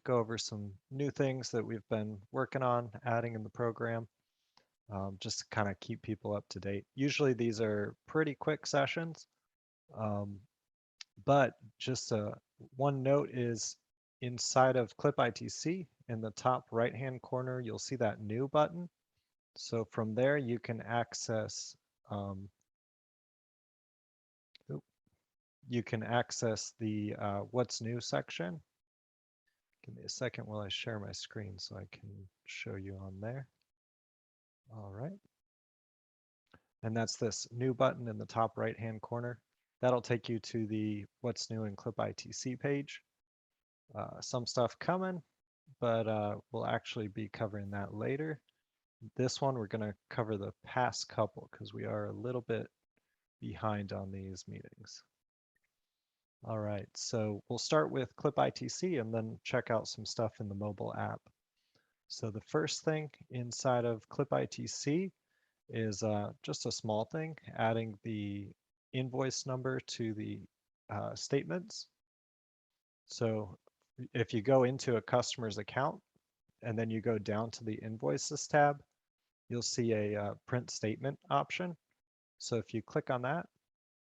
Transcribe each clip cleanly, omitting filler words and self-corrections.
go over some new things that we've been working on adding in the program, just to kind of keep people up to date. Usually these are pretty quick sessions, um, but just one note is inside of CLIPitc, in the top right-hand corner, you'll see that new button. So from there, you can access the What's New section. Give me a second while I share my screen so I can show you on there. All right. And that's this new button in the top right-hand corner. That'll take you to the What's New in CLIPitc page. Some stuff coming, but we'll actually be covering that later. This one, we're going to cover the past couple because we are a little bit behind on these meetings. All right, so we'll start with CLIPitc and then check out some stuff in the mobile app. So the first thing inside of CLIPitc is just a small thing, adding the invoice number to the statements. So if you go into a customer's account and then you go down to the Invoices tab, you'll see a print statement option. So if you click on that,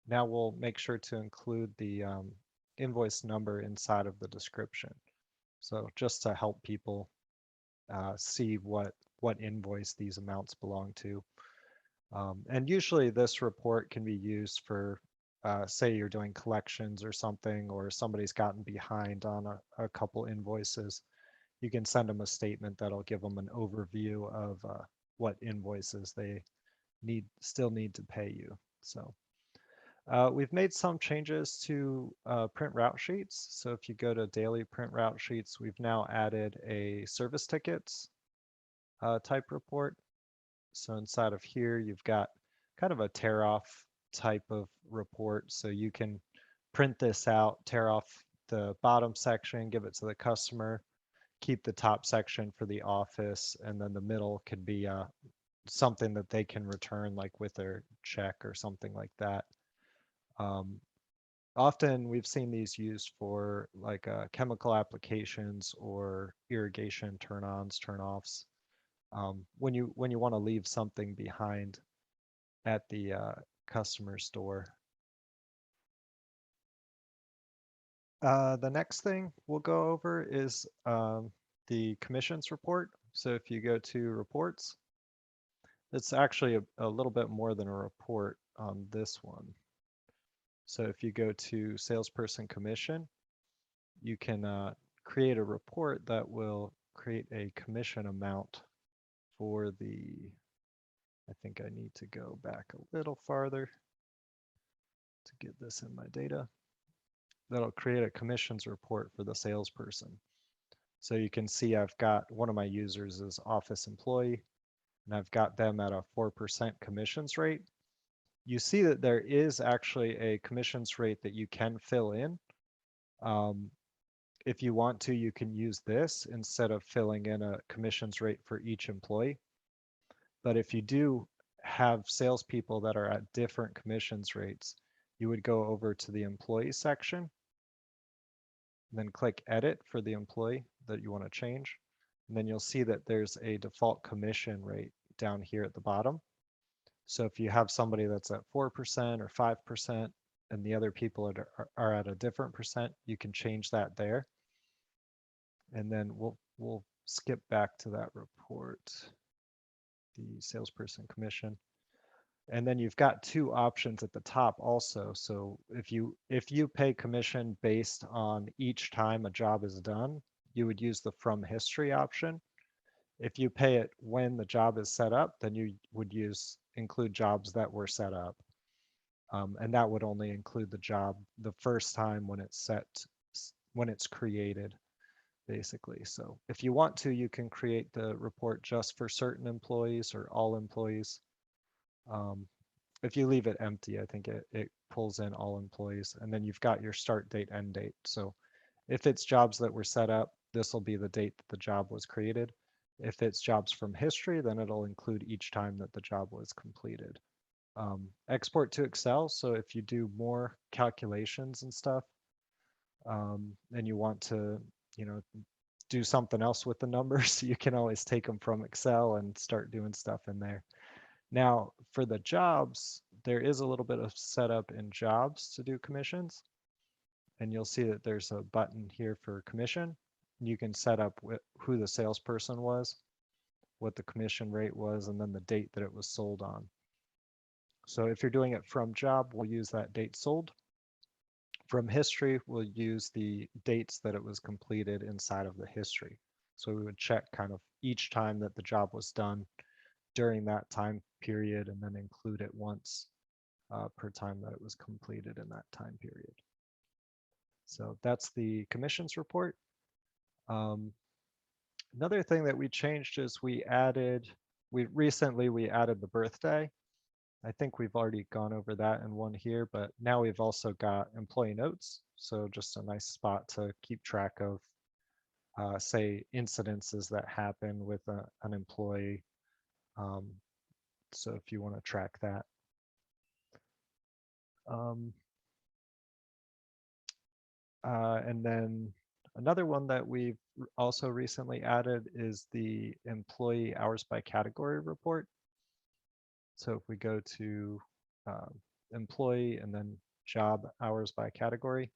now we'll make sure to include the invoice number inside of the description. So just to help people see what invoice these amounts belong to. And usually this report can be used for, say you're doing collections or something, or somebody's gotten behind on a couple invoices. You can send them a statement that'll give them an overview of what invoices they still need to pay you. So we've made some changes to print route sheets. So if you go to daily print route sheets, we've now added a service tickets type report. So inside of here, you've got kind of a tear off type of report. So you can print this out, tear off the bottom section, give it to the customer, keep the top section for the office, and then the middle could be something that they can return, like with their check or something like that. Often we've seen these used for like chemical applications or irrigation turn-ons, turn-offs. When you want to leave something behind at the customer store. The next thing we'll go over is the commissions report. So if you go to reports, it's actually a little bit more than a report on this one. So if you go to salesperson commission, you can create a report that will create a commission amount for I think I need to go back a little farther to get this in my data. That'll create a commissions report for the salesperson. So you can see I've got one of my users is office employee, and I've got them at a 4% commissions rate. You see that there is actually a commissions rate that you can fill in. If you want to, you can use this instead of filling in a commissions rate for each employee. But if you do have salespeople that are at different commissions rates, you would go over to the employee section, then click edit for the employee that you want to change. And then you'll see that there's a default commission rate down here at the bottom. So if you have somebody that's at 4% or 5% and the other people are at a different percent, you can change that there. And then we'll skip back to that report, the salesperson commission. And then you've got two options at the top also. So if you pay commission based on each time a job is done, you would use the from history option. If you pay it when the job is set up, then you would include jobs that were set up. And that would only include the job the first time when it's created, basically. So if you want to, you can create the report just for certain employees or all employees. If you leave it empty, I think it pulls in all employees, and then you've got your start date, end date. So if it's jobs that were set up, this will be the date that the job was created. If it's jobs from history, then it'll include each time that the job was completed. Export to Excel. So if you do more calculations and stuff, and you want to, do something else with the numbers, you can always take them from Excel and start doing stuff in there. Now, for the jobs, there is a little bit of setup in jobs to do commissions. And you'll see that there's a button here for commission. You can set up who the salesperson was, what the commission rate was, and then the date that it was sold on. So if you're doing it from job, we'll use that date sold. From history, we'll use the dates that it was completed inside of the history. So we would check kind of each time that the job was done during that time period and then include it once per time that it was completed in that time period. So that's the commissions report. Another thing that we changed is we recently added the birthday. I think we've already gone over that in one here, but now we've also got employee notes. So just a nice spot to keep track of, say, incidences that happen with an employee. So if you want to track that. And then another one that we've also recently added is the employee hours by category report. So if we go to employee and then job hours by category,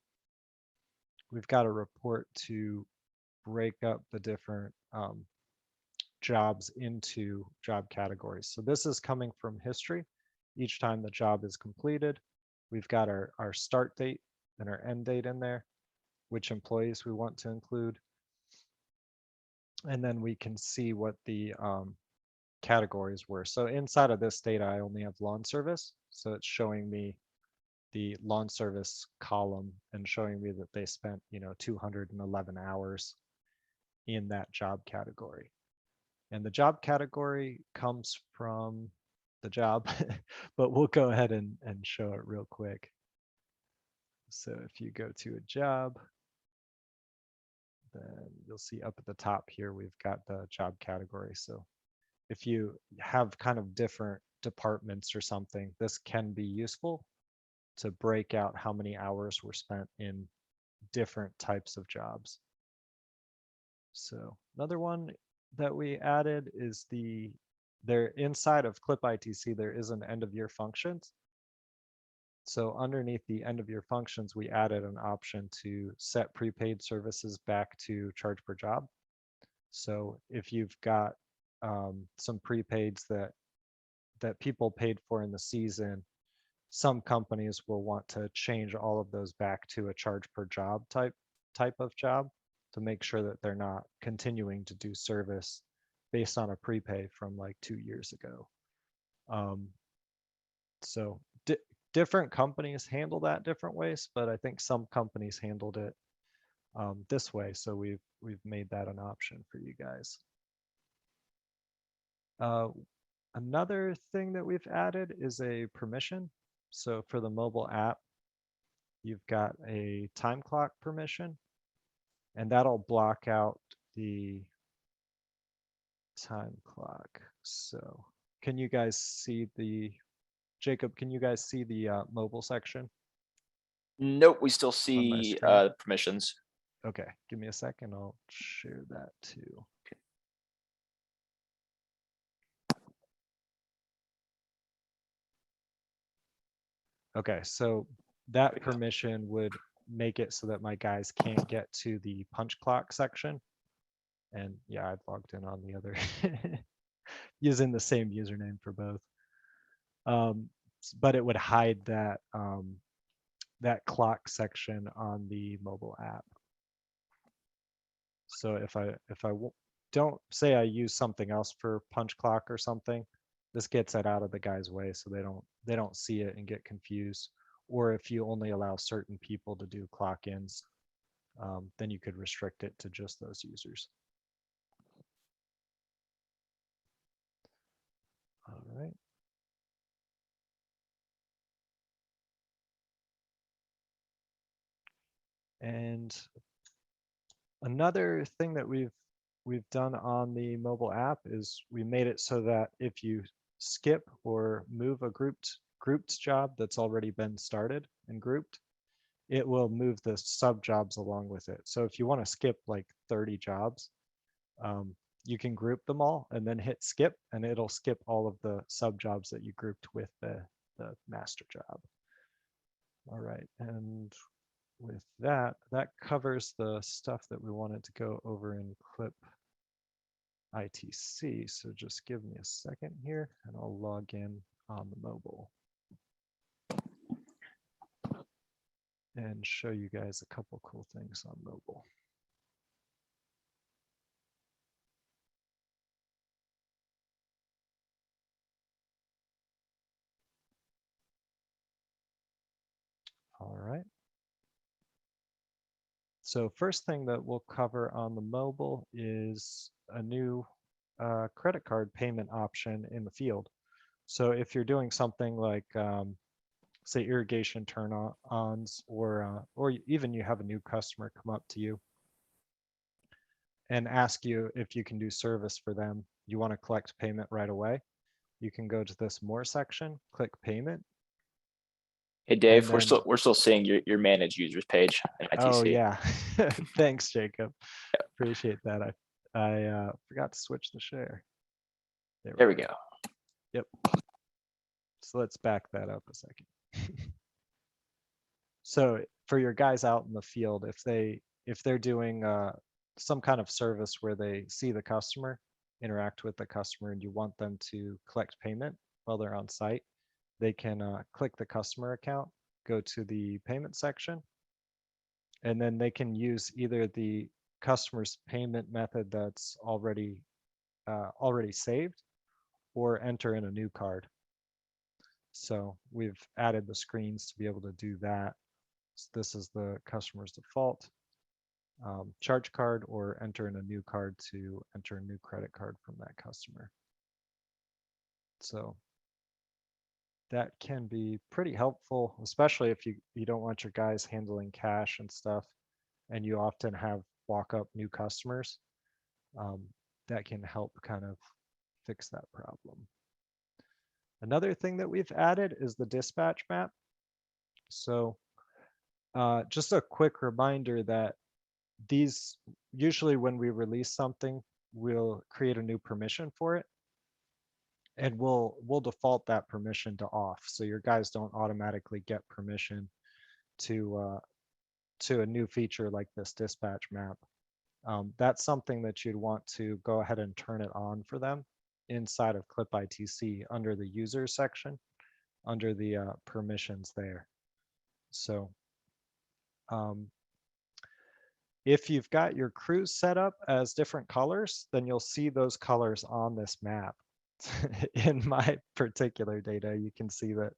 we've got a report to break up the different jobs into job categories. So this is coming from history. Each time the job is completed, we've got our start date and our end date in there, which employees we want to include. And then we can see what the categories were. So inside of this data, I only have lawn service. So it's showing me the lawn service column and showing me that they spent, 211 hours in that job category. And the job category comes from the job, but we'll go ahead and show it real quick. So if you go to a job, then you'll see up at the top here, we've got the job category. So if you have kind of different departments or something, this can be useful to break out how many hours were spent in different types of jobs. So another one that we added is there inside of CLIPitc, there is an end of year functions. So underneath the end of year functions, we added an option to set prepaid services back to charge per job. So if you've got some prepaids that people paid for in the season, some companies will want to change all of those back to a charge per job type of job to make sure that they're not continuing to do service based on a prepay from like 2 years ago. So different companies handle that different ways, but I think some companies handled it this way. So we've made that an option for you guys. Another thing that we've added is a permission. So for the mobile app, you've got a time clock permission, and that'll block out the time clock. So can you guys see Jacob, can you guys see the mobile section? Nope, we still On my see screen? permissions. Okay, give me a second. I'll share that too. Okay, so that permission would make it so that my guys can't get to the punch clock section. And yeah, I've logged in on the other using the same username for both. But it would hide that that clock section on the mobile app. So if I don't say I use something else for punch clock or something, this gets it out of the guy's way so they don't see it and get confused. Or if you only allow certain people to do clock ins, then you could restrict it to just those users. All right. And another thing that we've done on the mobile app is we made it so that if you skip or move a grouped job that's already been started and grouped, it will move the sub jobs along with it. So if you want to skip like 30 jobs, you can group them all and then hit skip, and it'll skip all of the sub jobs that you grouped with the master job. All right, and with that, that covers the stuff that we wanted to go over in CLIPitc. So just give me a second here and I'll log in on the mobile and show you guys a couple cool things on mobile. All right. So first thing that we'll cover on the mobile is a new credit card payment option in the field. So if you're doing something like, say, irrigation turn-ons, or even you have a new customer come up to you and ask you if you can do service for them, you want to collect payment right away, you can go to this More section, click Payment. Hey Dave, And then, we're still seeing your manage users page in ITC. oh yeah, thanks Jacob. Appreciate that. I forgot to switch the share. There we go. Yep. So let's back that up a second. So for your guys out in the field, if they're doing some kind of service where they see the customer, interact with the customer, and you want them to collect payment while they're on site, they can click the customer account, go to the payment section, and then they can use either the customer's payment method that's already saved, or enter in a new card. So we've added the screens to be able to do that. So this is the customer's default charge card, or enter in a new card to enter a new credit card from that customer. So that can be pretty helpful, especially if you don't want your guys handling cash and stuff, and you often have walk up new customers. That can help kind of fix that problem. Another thing that we've added is the dispatch map. So just a quick reminder that these, usually when we release something, we'll create a new permission for it, and we'll default that permission to off, so your guys don't automatically get permission to a new feature like this dispatch map. That's something that you'd want to go ahead and turn it on for them inside of CLIPitc under the user section, under the permissions there. So if you've got your crews set up as different colors, then you'll see those colors on this map. In my particular data, you can see that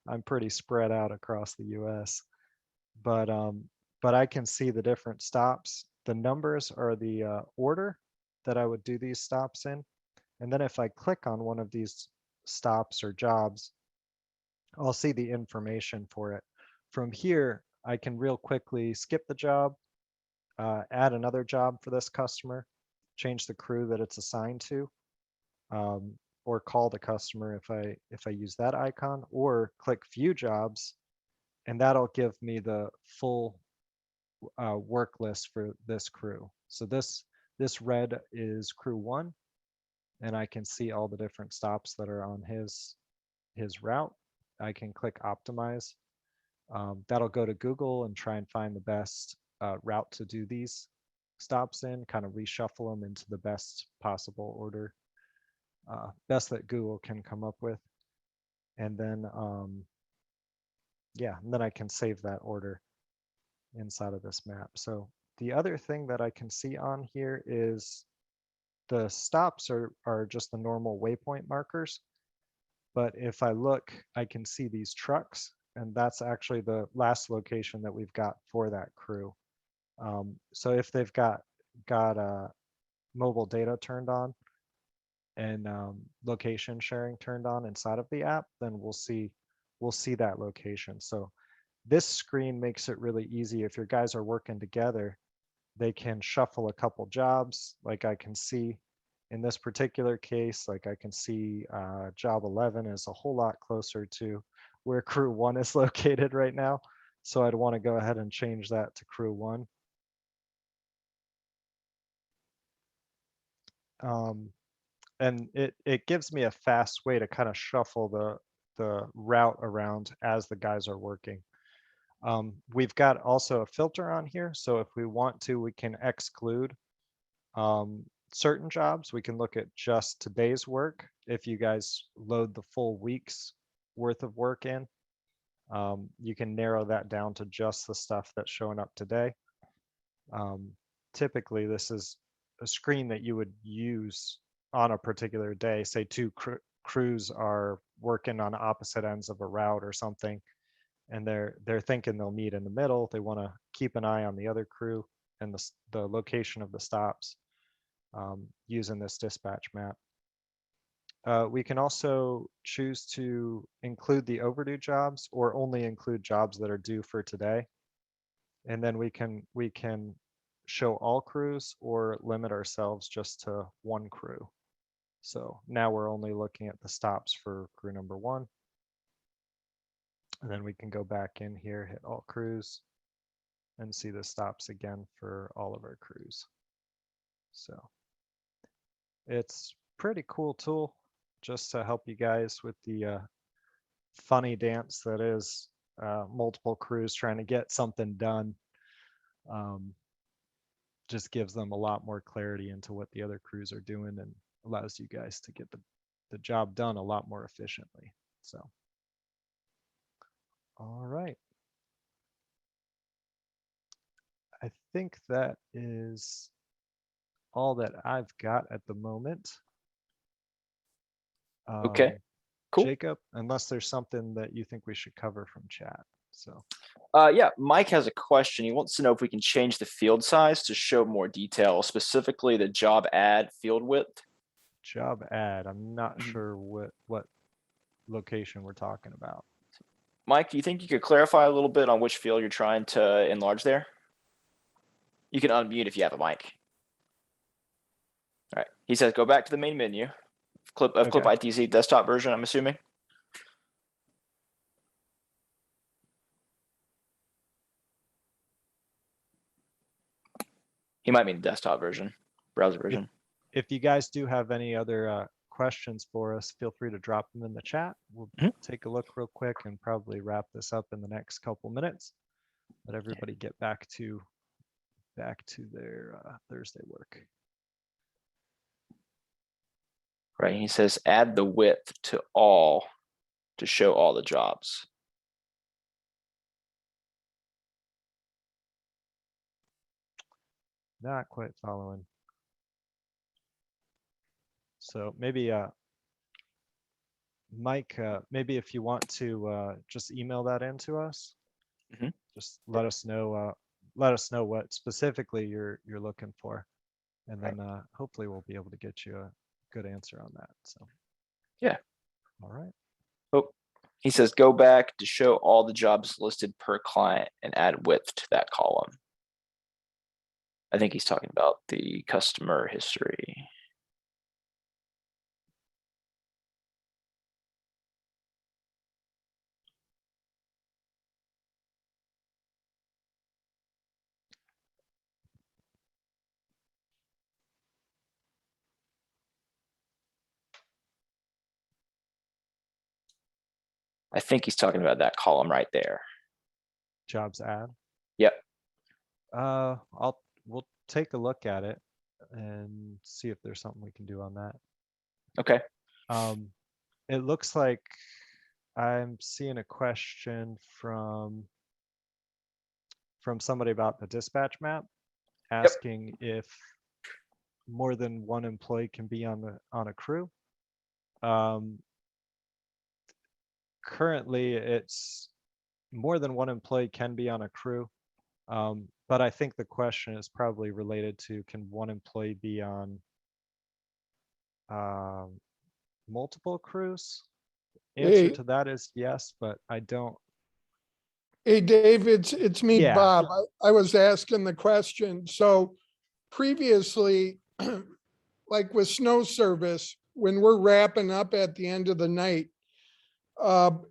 I'm pretty spread out across the US, but I can see the different stops. The numbers are the order that I would do these stops in. And then if I click on one of these stops or jobs, I'll see the information for it. From here, I can real quickly skip the job, add another job for this customer, change the crew that it's assigned to, or call the customer if I use that icon, or click View Jobs, and that'll give me the full work list for this crew. So this red is crew 1, and I can see all the different stops that are on his route. I can click Optimize. That'll go to Google and try and find the best route to do these stops in, kind of reshuffle them into the best possible order, best that Google can come up with. And then, yeah, and then I can save that order inside of this map. So the other thing that I can see on here is the stops are just the normal waypoint markers. But if I look, I can see these trucks, and that's actually the last location that we've got for that crew. So if they've got mobile data turned on and location sharing turned on inside of the app, then we'll see that location. So this screen makes it really easy. If your guys are working together, they can shuffle a couple jobs. Like I can see in this particular case, like I can see job 11 is a whole lot closer to where crew 1 is located right now. So I'd want to go ahead and change that to crew 1. And it gives me a fast way to kind of shuffle the route around as the guys are working. We've got also a filter on here. So if we want to, we can exclude certain jobs. We can look at just today's work. If you guys load the full week's worth of work in, you can narrow that down to just the stuff that's showing up today. Typically, this is a screen that you would use on a particular day. Say two crews are working on opposite ends of a route or something, and they're thinking they'll meet in the middle. They want to keep an eye on the other crew and the location of the stops using this dispatch map. We can also choose to include the overdue jobs or only include jobs that are due for today. And then we can show all crews or limit ourselves just to one crew. So now we're only looking at the stops for crew number 1. And then we can go back in here, hit all crews, and see the stops again for all of our crews. So it's pretty cool tool just to help you guys with the funny dance that is multiple crews trying to get something done. Just gives them a lot more clarity into what the other crews are doing and allows you guys to get the job done a lot more efficiently. So, all right. I think that is all that I've got at the moment. Okay, cool. Jacob, unless there's something that you think we should cover from chat. So. Yeah, Mike has a question. He wants to know if we can change the field size to show more detail, specifically the job ad field width. Job ad. I'm not sure what location we're talking about. Mike, do you think you could clarify a little bit on which field you're trying to enlarge there? You can unmute if you have a mic. All right. He says, go back to the main menu of CLIPitc desktop version, I'm assuming. He might mean the desktop version, browser version. If you guys do have any other questions for us, feel free to drop them in the chat. We'll take a look real quick and probably wrap this up in the next couple minutes. Let everybody get back to their Thursday work. Right. He says, add the width to all to show all the jobs. Not quite following. So maybe Mike, maybe if you want to just email that in to us, just let us know what specifically you're looking for, and then hopefully we'll be able to get you a good answer on that. So yeah. All right. Oh, he says, go back to show all the jobs listed per client and add width to that column. I think he's talking about the customer history. I think he's talking about that column right there. Jobs ad. Yep. We'll take a look at it and see if there's something we can do on that. Okay. It looks like I'm seeing a question from somebody about the dispatch map, asking if more than one employee can be on a crew. Currently, it's more than one employee can be on a crew, but I think the question is probably related to, can one employee be on multiple crews? Answer to that is yes, but I don't. Hey, Dave, it's me, Bob. I was asking the question. So previously, like with snow service, when we're wrapping up at the end of the night,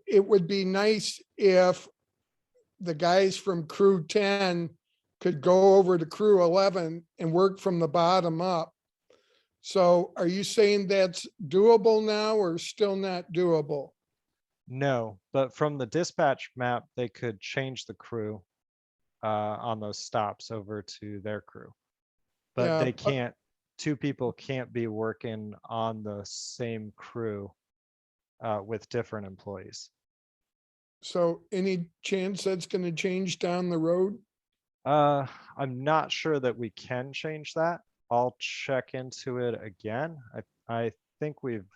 it would be nice if the guys from crew 10 could go over to crew 11 and work from the bottom up. So are you saying that's doable now or still not doable? No, but from the dispatch map, they could change the crew on those stops over to their crew. But Yeah, they can't, two people can't be working on the same crew with different employees. so any chance that's going to change down the road? I'm not sure that we can change that. I'll check into it again. I think we've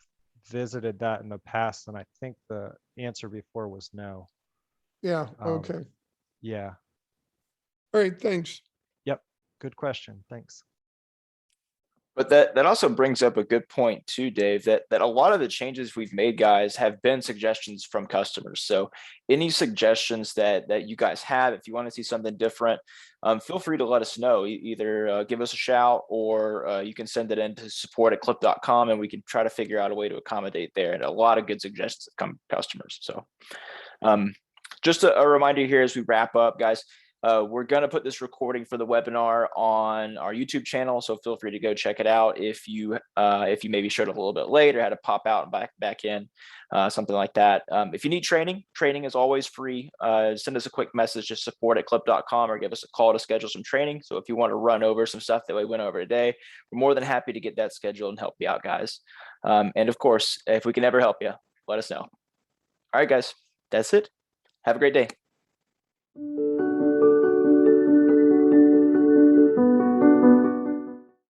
visited that in the past, and I think the answer before was no. Yeah, Um, okay. Yeah. All right, thanks. Yep. Good question. Thanks. But that also brings up a good point too, Dave, that a lot of the changes we've made, guys, have been suggestions from customers. So any suggestions that you guys have, if you want to see something different, feel free to let us know. Either give us a shout, or you can send it in to support@clip.com, and we can try to figure out a way to accommodate there. And a lot of good suggestions that come from customers. So just a reminder here as we wrap up, guys. We're going to put this recording for the webinar on our YouTube channel, so feel free to go check it out if you maybe showed up a little bit late or had to pop out and back in, something like that. If you need training is always free. Send us a quick message to support@clip.com, or give us a call to schedule some training. So if you want to run over some stuff that we went over today, we're more than happy to get that scheduled and help you out, guys. And of course, if we can ever help you, let us know. All right, guys, that's it. Have a great day.